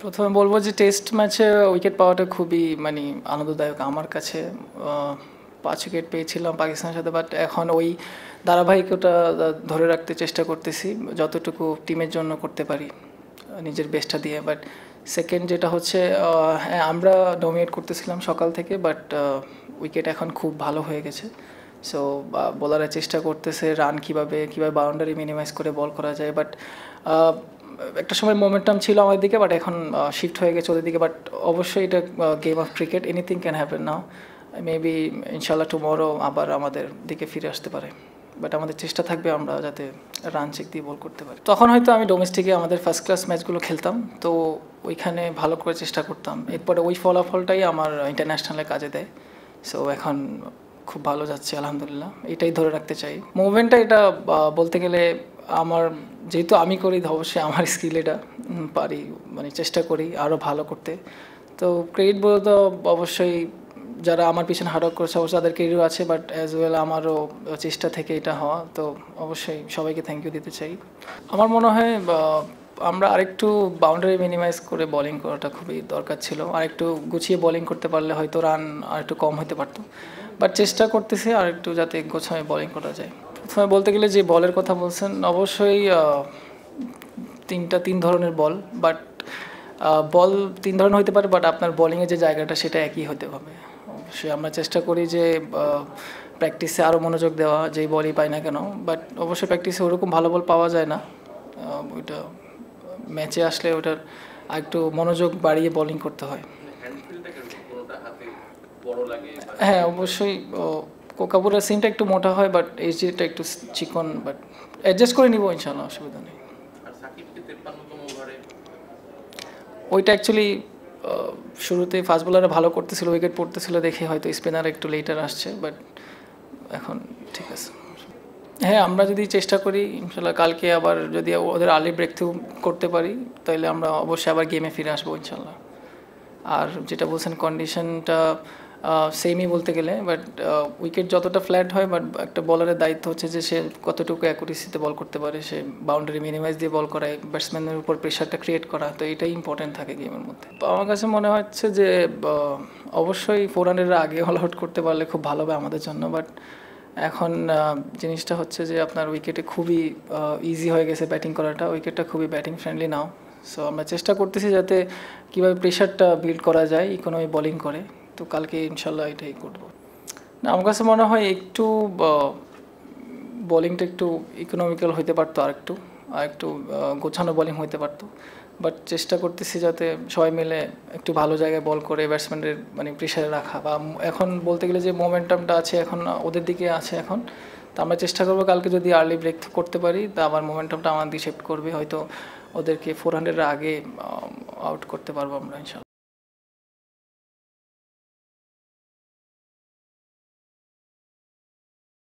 প্রথমে বলবো যে টেস্ট ম্যাচে উইকেট পাওয়াটা খুবই মানে আনন্দদায়ক আমার কাছে। 5 উইকেট পেয়েছিলাম পাকিস্তানের সাথে, বাট এখন ওই ধারাবাহিকতা ধরে রাখতে চেষ্টা করতেছি যতটুকু টিমের জন্য করতে পারি নিজের বেস্টটা দিয়ে। বাট সেকেন্ড যেটা হচ্ছে, হ্যাঁ আমরা ডমিনেট করতেছিলাম সকাল থেকে, বাট উইকেট এখন খুব ভালো হয়ে গেছে। সো বোলাররা চেষ্টা করতেছে রান কীভাবে বাউন্ডারি মিনিমাইজ করে বল করা যায়। বাট একটা সময় মোমেন্টাম ছিল আমার দিকে, বাট এখন শিফট হয়ে গেছে ওদের দিকে। বাট অবশ্যই এটা game of cricket, anything can happen now. Maybe ইনশাল্লাহ টুমরো আবার আমাদের দিকে ফিরে আসতে পারে, বাট আমাদের চেষ্টা থাকবে আমরা যাতে রান চেক দিয়ে বল করতে পারি। তখন হয়তো আমি ডোমেস্টিকে আমাদের ফার্স্ট ক্লাস ম্যাচগুলো খেলতাম, তো ওইখানে ভালো করে চেষ্টা করতাম। এরপরে ওই ফলাফলটাই আমার ইন্টারন্যাশনালে কাজে দেয়। সো এখন খুব ভালো যাচ্ছে আলহামদুলিল্লাহ, এটাই ধরে রাখতে চাই। মুভমেন্টটা এটা বলতে গেলে আমার, যেহেতু আমি করি অবশ্যই আমার স্কিল এটা পারি, মানে চেষ্টা করি আরও ভালো করতে। তো ক্রেডিট বলে তো অবশ্যই যারা আমার পিছনে হার্ডওয়ার্ক করেছে অবশ্যই তাদের ক্রেডিট আছে, বাট অ্যাজ ওয়েল আমারও চেষ্টা থেকে এটা হওয়া, তো অবশ্যই সবাইকে থ্যাংক ইউ দিতে চাই। আমার মনে হয় আমরা আরেকটু বাউন্ডারি মিনিমাইজ করে বোলিং করাটা খুবই দরকার ছিল। আরেকটু গুছিয়ে বোলিং করতে পারলে হয়তো রান আরেকটু কম হতে পারতো, বাট চেষ্টা করতেছি আরেকটু যাতে গোছায় বোলিং করা যায়। প্রথমে বলতে গেলে যে বলের কথা বলছেন, অবশ্যই তিন ধরনের বল, বাট বল 3 ধরনের হতে পারে, বাট আপনার বোলিংয়ের যে জায়গাটা সেটা একই হতে হবে। অবশ্যই আমরা চেষ্টা করি যে প্র্যাকটিসে আরও মনোযোগ দেওয়া, যেই বলই পাই না কেন। বাট অবশ্যই প্র্যাকটিসে ওরকম ভালো বল পাওয়া যায় না, ওইটা ম্যাচে আসলে ওটার একটু মনোযোগ বাড়িয়ে বোলিং করতে হয়। হ্যাঁ অবশ্যই কোকাপুরের সিমটা একটু মোটা হয়, বাট এইচডিটা একটু চিকন, বাট অ্যাডজাস্ট করে নিব ইনশাল্লাহ, অসুবিধা নেই। ওইটা অ্যাকচুয়ালি শুরুতে ফাস্ট বোলারে ভালো করতেছিল, উইকেট পড়তেছিল দেখে হয়তো স্পিনার একটু লেটার আসছে, বাট এখন ঠিক আছে। হ্যাঁ আমরা যদি চেষ্টা করি ইনশাল্লাহ কালকে আবার যদি ওদের আর্লি ব্রেক থ্রু করতে পারি তাহলে আমরা অবশ্যই আবার গেমে ফিরে আসবো ইনশাল্লাহ। আর যেটা বলছেন কন্ডিশনটা সেমই বলতে গেলে, বাট উইকেট যতটা ফ্ল্যাট হয়, বাট একটা বলারের দায়িত্ব হচ্ছে যে সে কতটুকু অ্যাকুরেসিতে বল করতে পারে, সে বাউন্ডারি মিনিমাইজ দিয়ে বল করায়, ব্যাটসম্যানের উপর প্রেশারটা ক্রিয়েট করা, তো এটাই ইম্পর্টেন্ট থাকে গেমের মধ্যে। আমার কাছে মনে হচ্ছে যে অবশ্যই 400-এর আগে অল আউট করতে পারলে খুব ভালো হবে আমাদের জন্য। বাট এখন জিনিসটা হচ্ছে যে আপনার উইকেটে খুবই ইজি হয়ে গেছে ব্যাটিং করাটা, উইকেটটা খুবই ব্যাটিং ফ্রেন্ডলি নাও। সো আমরা চেষ্টা করতেছি যাতে কীভাবে প্রেশারটা বিল্ড করা যায় ইকোনমি বোলিং করে, তো কালকে ইনশাল্লাহ এটাই করবো। না আমার কাছে মনে হয় একটু বোলিংটা একটু ইকোনমিক্যাল হইতে পারতো, আরেকটু গোছানো বোলিং হইতে পারতো। বাট চেষ্টা করতেছি যাতে সবাই মিলে একটু ভালো জায়গায় বল করে ব্যাটসম্যানদের মানে প্রেশারে রাখা, বা এখন বলতে গেলে যে মোমেন্টামটা আছে এখন ওদের দিকে আছে এখন, তো আমরা চেষ্টা করবো কালকে যদি আর্লি ব্রেক করতে পারি তা আবার মোমেন্টামটা আমার দিকে শিফট করবে, হয়তো ওদেরকে 400-এর আগে আউট করতে পারবো আমরা ইনশাল্লাহ।